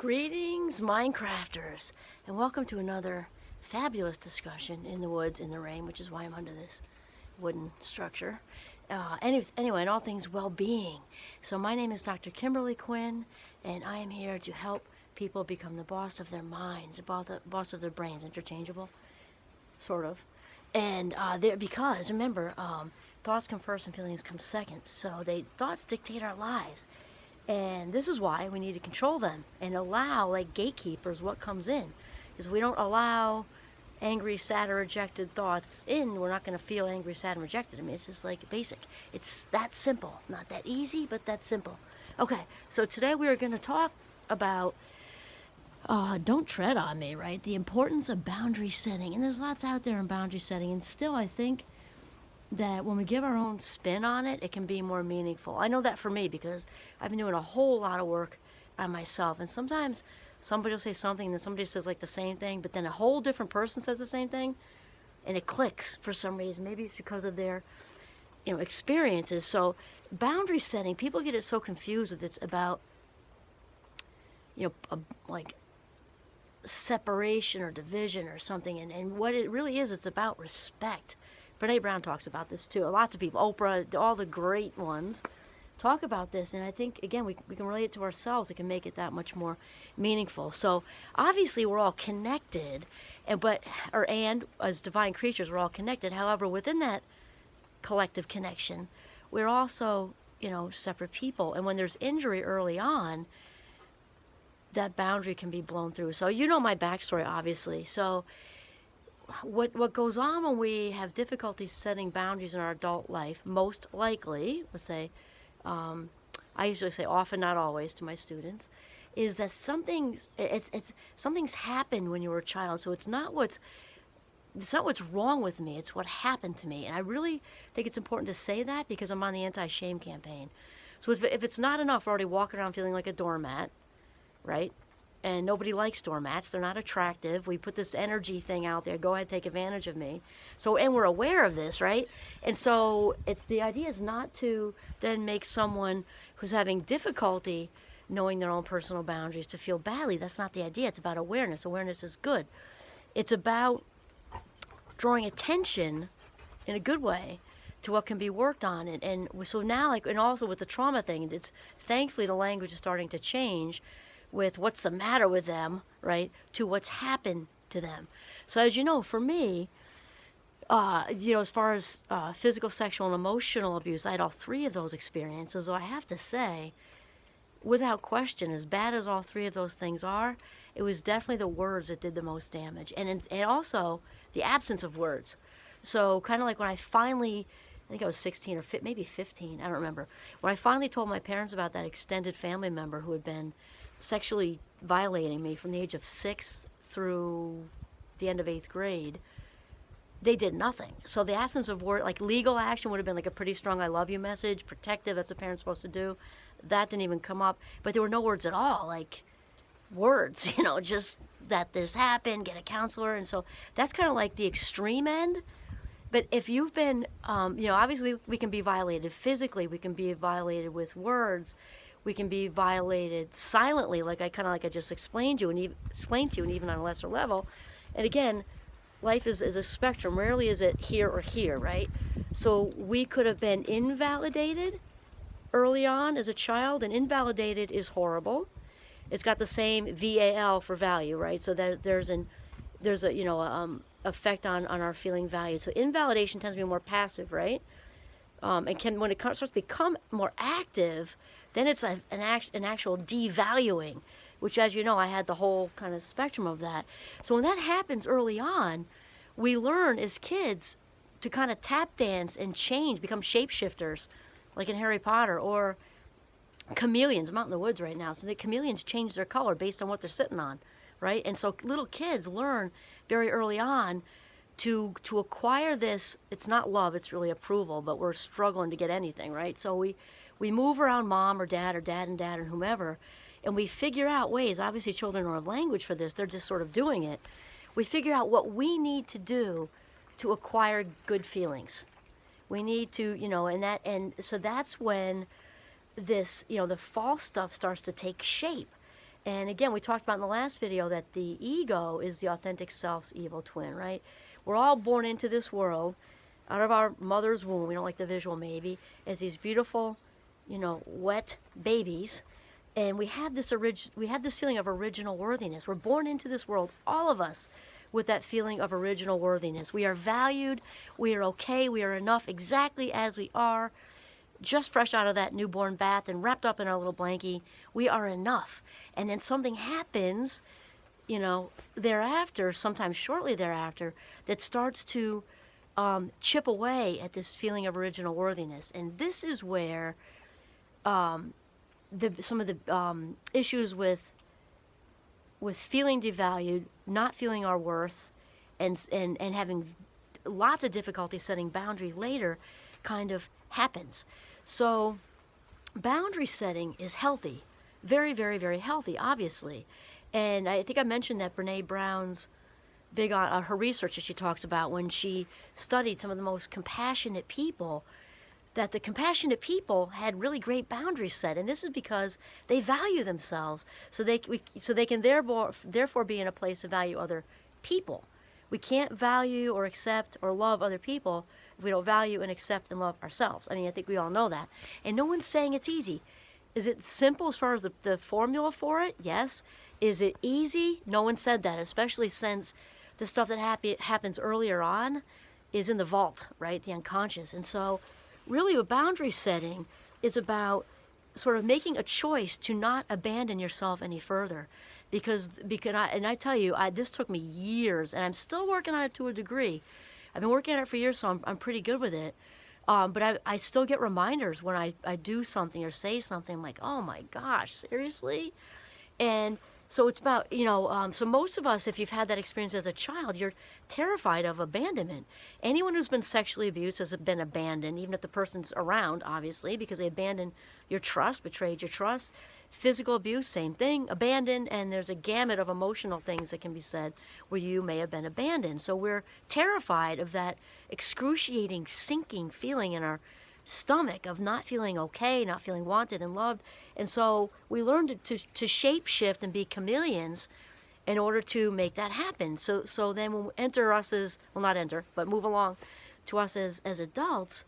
Greetings, Minecrafters, and welcome to another fabulous discussion in the woods in the rain, which is why I'm under this wooden structure. Anyway, in all things well-being. So my name is Dr. Kimberly Quinn, and I am here to help people become the boss of their minds, the boss of their brains, interchangeable, sort of. And because, remember, thoughts come first and feelings come second. So thoughts dictate our lives. And this is why we need to control them and allow, like gatekeepers, what comes in. Because if we don't allow angry, sad, or rejected thoughts in, we're not going to feel angry, sad, and rejected. I mean, it's just like basic. It's that simple. Not that easy, but that simple. Okay, so today we are going to talk about, don't tread on me, right? The importance of boundary setting. And there's lots out there in boundary setting. And still, I think that when we give our own spin on it, it can be more meaningful. I know that for me because I've been doing a whole lot of work on myself. And sometimes somebody will say something and then somebody says like the same thing, but then a whole different person says the same thing and it clicks for some reason. Maybe it's because of their experiences. So boundary setting, people get it so confused with it's about like separation or division or something. And what it really is, it's about respect. Brene Brown talks about this too. Lots of people, Oprah, all the great ones, talk about this. And I think, again, we can relate it to ourselves. It can make it that much more meaningful. So obviously we're all connected, and as divine creatures, we're all connected. However, within that collective connection, we're also, separate people. And when there's injury early on, that boundary can be blown through. So you know my backstory, obviously. So what goes on when we have difficulty setting boundaries in our adult life, most likely, let's say, I usually say often, not always, to my students, is that something's happened when you were a child. So it's not what's wrong with me, it's what happened to me. And I really think it's important to say that because I'm on the anti-shame campaign. So if it's not enough, we're already walking around feeling like a doormat, right? And nobody likes doormats. They're not attractive. We put this energy thing out there. Go ahead, take advantage of me. So, and we're aware of this, right? And so the idea is not to then make someone who's having difficulty knowing their own personal boundaries to feel badly. That's not the idea. It's about awareness. Awareness is good. It's about drawing attention in a good way to what can be worked on. And so now, and also with the trauma thing, it's thankfully the language is starting to change with what's the matter with them, right, to what's happened to them. So as you know, for me, as far as physical, sexual, and emotional abuse, I had all three of those experiences. So I have to say, without question, as bad as all three of those things are, it was definitely the words that did the most damage. And also the absence of words. So kind of like when I finally, I think I was 16 or maybe 15, I don't remember. When I finally told my parents about that extended family member who had been sexually violating me from the age of 6 through the end of 8th grade, they did nothing. So the absence of word, like legal action would have been like a pretty strong I love you message, protective, that's what parents supposed to do. That didn't even come up. But there were no words at all, like words, just that this happened, get a counselor. And so that's kind of like the extreme end. But if you've been, obviously we can be violated physically, we can be violated with words, we can be violated silently, like I just explained to you, and even on a lesser level. And again, life is a spectrum. Rarely is it here or here, right? So we could have been invalidated early on as a child, and invalidated is horrible. It's got the same VAL for value, right? So there's a effect on our feeling value. So invalidation tends to be more passive, right? And when it starts to become more active, then it's an actual devaluing, which, as you know, I had the whole kind of spectrum of that. So when that happens early on, we learn as kids to kind of tap dance and change, become shapeshifters, like in Harry Potter, or chameleons. I'm out in the woods right now, so the chameleons change their color based on what they're sitting on, right? And so little kids learn very early on to acquire this. It's not love, it's really approval, but we're struggling to get anything, right? So we move around mom or dad and whomever, and we figure out ways. Obviously children don't have language for this, they're just sort of doing it. We figure out what we need to do to acquire good feelings. We need to, and so that's when this, the false stuff starts to take shape. And again, we talked about in the last video that the ego is the authentic self's evil twin, right? We're all born into this world out of our mother's womb. We don't like the visual maybe, as these beautiful, wet babies. And we have this feeling of original worthiness. We're born into this world, all of us, with that feeling of original worthiness. We are valued, we are okay, we are enough exactly as we are, just fresh out of that newborn bath and wrapped up in our little blankie. We are enough. And then something happens, thereafter, sometimes shortly thereafter, that starts to chip away at this feeling of original worthiness. And this is where some of the issues with feeling devalued, not feeling our worth, and having lots of difficulty setting boundaries later kind of happens. So boundary setting is healthy, very, very, very healthy, obviously. And I think I mentioned that Brene Brown's big on her research that she talks about when she studied some of the most compassionate people, that the compassionate people had really great boundaries set, and this is because they value themselves, so they can therefore be in a place to value other people. We can't value or accept or love other people if we don't value and accept and love ourselves. I mean, I think we all know that, and no one's saying it's easy. Is it simple as far as the formula for it? Yes. Is it easy? No one said that, especially since the stuff that happens earlier on is in the vault, right, the unconscious. And so really a boundary setting is about sort of making a choice to not abandon yourself any further. Because I tell you, this took me years, and I'm still working on it to a degree. I've been working on it for years, so I'm pretty good with it. But I still get reminders when I do something or say something like, oh my gosh, seriously? And so it's about, so most of us, if you've had that experience as a child, you're terrified of abandonment. Anyone who's been sexually abused has been abandoned, even if the person's around, obviously, because they abandoned your trust, betrayed your trust. Physical abuse, same thing, abandoned, and there's a gamut of emotional things that can be said where you may have been abandoned. So we're terrified of that excruciating, sinking feeling in our stomach of not feeling okay, not feeling wanted and loved. And so we learned to shape shift and be chameleons in order to make that happen. So then when we enter us as, well, not enter, but move along to us as adults,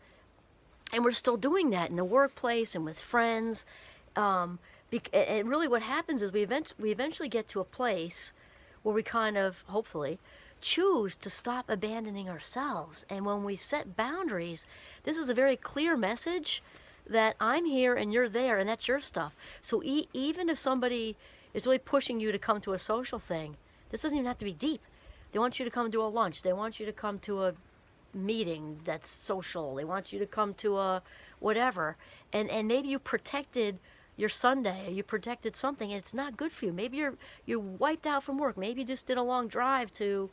and we're still doing that in the workplace and with friends. And really what happens is we eventually get to a place where we kind of, hopefully, choose to stop abandoning ourselves. And when we set boundaries, this is a very clear message that I'm here and you're there, and that's your stuff. So even if somebody is really pushing you to come to a social thing, this doesn't even have to be deep. They want you to come to a lunch. They want you to come to a meeting that's social. They want you to come to a whatever. And maybe you protected your Sunday, or you protected something, and it's not good for you. Maybe you're wiped out from work. Maybe you just did a long drive to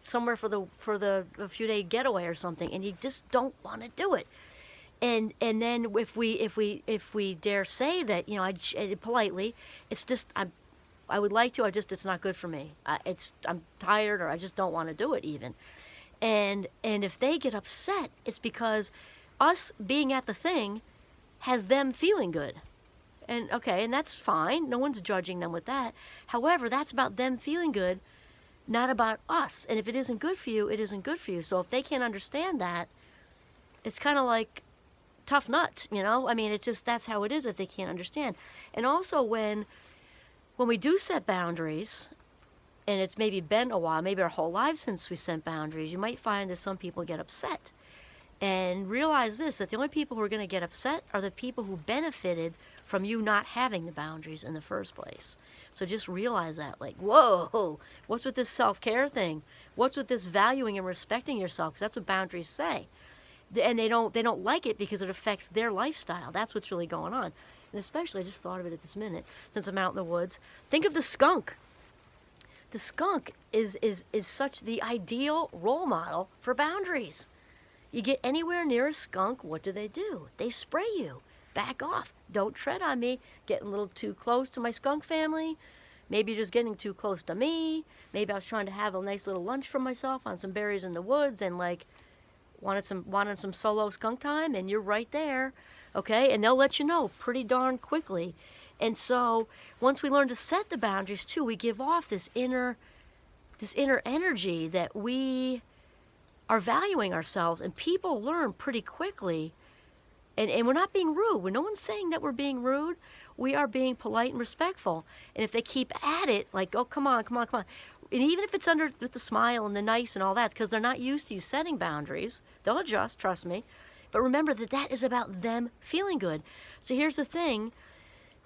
somewhere for the a few day getaway or something, and you just don't want to do it. And then if we dare say that, politely, it's just I would like to, it's not good for me. I'm tired, or I just don't want to do it even. And if they get upset, it's because us being at the thing has them feeling good. And okay, and that's fine. No one's judging them with that. However, that's about them feeling good, not about us. And if it isn't good for you, it isn't good for you. So if they can't understand that, it's kind of like tough nuts, I mean, it's just, that's how it is if they can't understand. And also when we do set boundaries, and it's maybe been a while, maybe our whole lives since we set boundaries, you might find that some people get upset. And realize this, that the only people who are going to get upset are the people who benefited from you not having the boundaries in the first place. So just realize that, like, whoa, what's with this self-care thing? What's with this valuing and respecting yourself? Because that's what boundaries say. And they don't like it because it affects their lifestyle. That's what's really going on. And especially, I just thought of it at this minute, since I'm out in the woods. Think of the skunk. The skunk is such the ideal role model for boundaries. You get anywhere near a skunk, what do? They spray you. Back off. Don't tread on me. Getting a little too close to my skunk family. Maybe you're just getting too close to me. Maybe I was trying to have a nice little lunch for myself on some berries in the woods and wanted some solo skunk time, and you're right there. Okay? And they'll let you know pretty darn quickly. And so once we learn to set the boundaries too, we give off this inner energy that we are valuing ourselves, and people learn pretty quickly. And we're not being rude. When no one's saying that we're being rude, we are being polite and respectful. And if they keep at it, like, oh, come on, come on, come on. And even if it's under with the smile and the nice and all that, because they're not used to you setting boundaries, they'll adjust, trust me. But remember that that is about them feeling good. So here's the thing,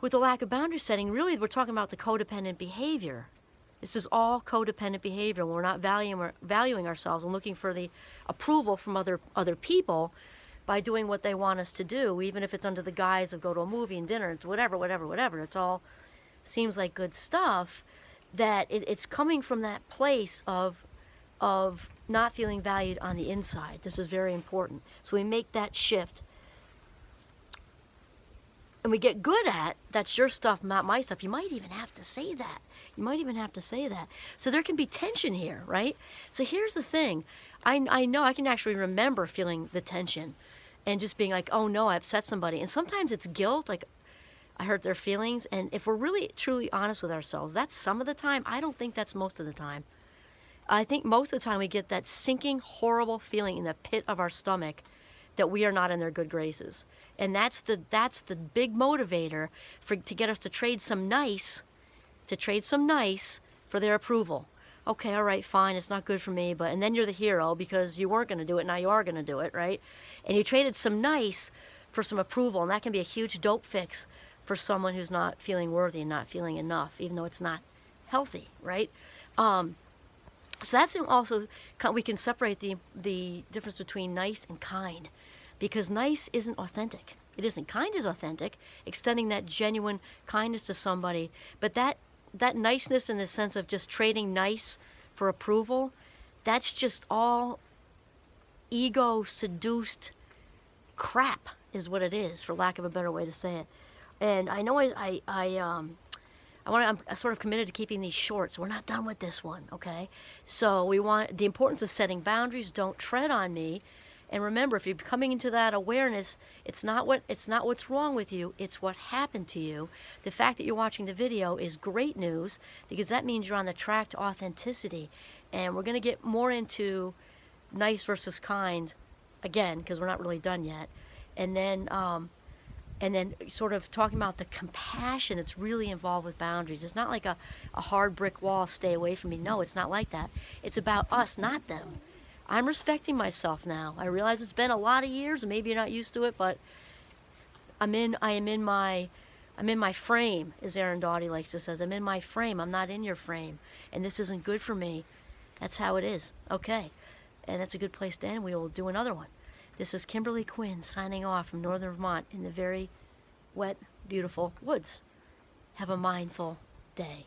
with the lack of boundary setting, really we're talking about the codependent behavior. This is all codependent behavior when we're not valuing ourselves and looking for the approval from other people by doing what they want us to do, even if it's under the guise of go to a movie and dinner, it's whatever. It's all seems like good stuff, that it's coming from that place of not feeling valued on the inside. This is very important. So we make that shift. And we get good at, that's your stuff, not my stuff. You might even have to say that. So there can be tension here, right? So here's the thing. I know I can actually remember feeling the tension and just being like, oh no, I upset somebody. And sometimes it's guilt, like I hurt their feelings. And if we're really truly honest with ourselves, that's some of the time. I don't think that's most of the time. I think most of the time we get that sinking, horrible feeling in the pit of our stomach that we are not in their good graces. And that's the big motivator to get us to trade some nice for their approval. Okay, all right, fine, it's not good for me, and then you're the hero because you weren't going to do it, now you are going to do it, right? And you traded some nice for some approval, and that can be a huge dope fix for someone who's not feeling worthy and not feeling enough, even though it's not healthy, right? So that's also, we can separate the difference between nice and kind, because nice isn't authentic. It isn't. Kind is authentic, extending that genuine kindness to somebody, but that niceness in the sense of just trading nice for approval, that's just all ego-seduced crap is what it is, for lack of a better way to say it. And I know I'm sort of committed to keeping these short, so we're not done with this one, okay? So we want the importance of setting boundaries. Don't tread on me. And remember, if you're coming into that awareness, it's not what's wrong with you, it's what happened to you. The fact that you're watching the video is great news, because that means you're on the track to authenticity. And we're going to get more into nice versus kind again, because we're not really done yet. And then sort of talking about the compassion that's really involved with boundaries. It's not like a hard brick wall, stay away from me. No, it's not like that. It's about us, not them. I'm respecting myself now. I realize it's been a lot of years, and maybe you're not used to it, but I am in my frame, as Aaron Doughty likes to say. I'm in my frame. I'm not in your frame, and this isn't good for me. That's how it is. Okay, and that's a good place to end. We will do another one. This is Kimberly Quinn signing off from Northern Vermont in the very wet, beautiful woods. Have a mindful day.